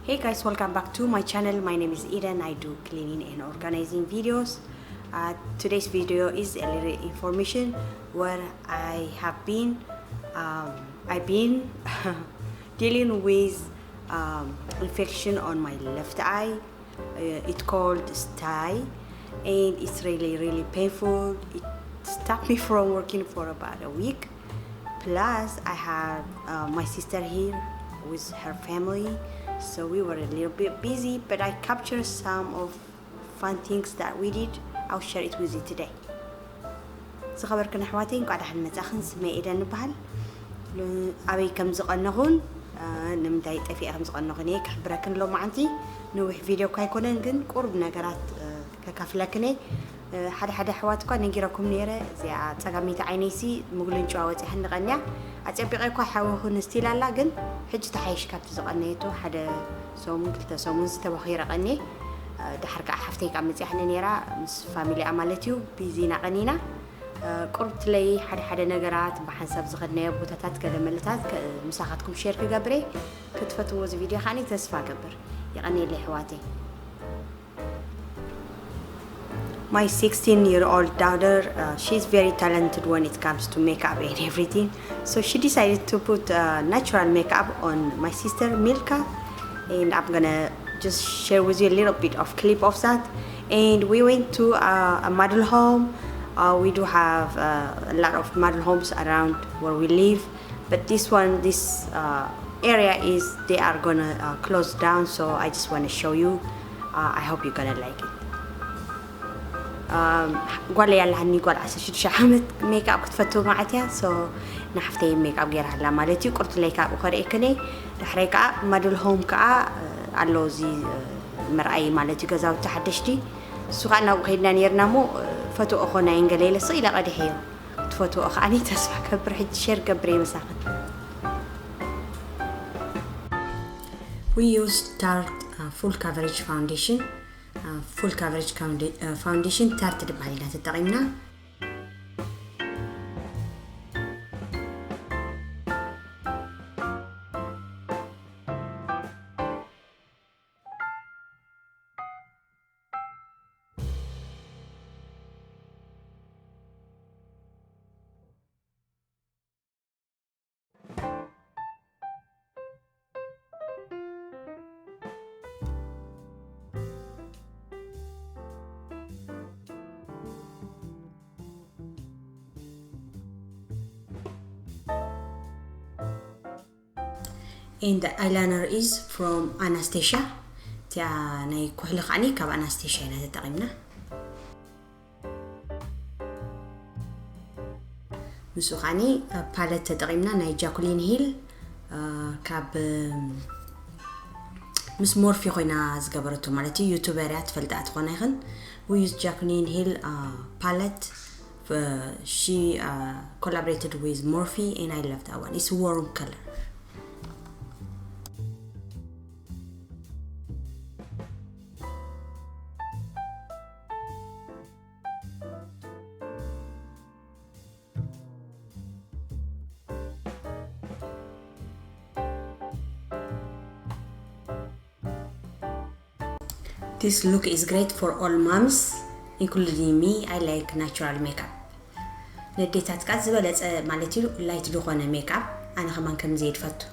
Hey guys, welcome back to my channel. My name is Eden. I do cleaning and organizing videos. Today's video is a little information where I've been dealing with infection on my left eye. It's called sty, and it's really painful. It stopped me from working for about a week. Plus I have my sister here with her family, so we were a little bit busy, but I captured some of fun things that we did. I'll share it with you today. زخبركن أحواتي قاعدة حن متأخن سمي إذا نبهل أبي كم زقنهون نمدايت في أهم زقنهون هيك حبركن لو معنتي نوح فيديو كاي كونن جن قرب نجارات ككافلكني حدا حواتكم نجيركم نيرة زي تجميت عينيسي مقولين جواتي حن غنيا أتبقيكوا حاوهن استيلالا جن حج تحيش كابت زقنيتو حدا سومن كلتا سومن ستوخير غني دحرك حفتيك عم تيحنا نيرة مس فاميلي عملتيو بيزينا غنينا قربت لي حدا نجارات بحسب زغنيا بوتاتات كذا ملتات مساحتكم شير كجبري كتفتوا فيديو خاني تسفى جبر يعني اللي حواتي. My 16-year-old daughter, she's very talented when it comes to makeup and everything. So she decided to put natural makeup on my sister Milka, and I'm gonna just share with you a little bit of clip of that. And we went to a model home. We do have a lot of model homes around where we live, but this area they are gonna close down. So I just want to show you. I hope you're gonna like it. قال لي يلا هني قال عسى شو شحمت ميك اب كتفتو معتها سو نحفتي ميك اب غير هلا مالتي قلت لك اخري كني دحريكا مدل هوم كا علو زي مرأي مالتي غزاو تحدشتي سو انا وخيدنا نيرنامو فتو اخونا ينقليله صيله قد حيو تفتو اخ اني تسمع كبر حد شير كبري مساخن. We used Tarte full coverage foundation. Full coverage foundation Tarte بهاينا تتقيمنا. And the eyeliner is from Anastasia. تاع ناي كحلق عني كاب Anastasia هنا تتقيمنا. مسوخاني باليت تتقيمنا ناي جاكولين هيل كاب مس مورفي خوينا زقبرتو مالتي يوتيوبرات فلدات خونا يخن. We use Jacqueline Hill palette. She collaborated with Morphe and I love that one. It's warm color. This look is great for all moms, including me. I like natural makeup. نديتات كات زبلت مالتي لايت دخونه ميك اب انا كمان كم زيد فتو.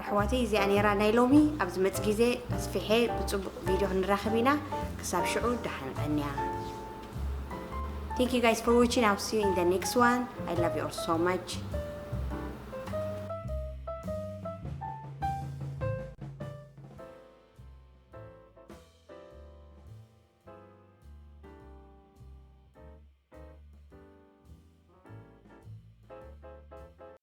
أحواتي زي أنا راني لومي أبز متجزء أسفحي بتصب فيديو هنراخبينا كساب شعور دحن عنيا. Thank you guys for watching. I'll see you in the next one. I love you all so much.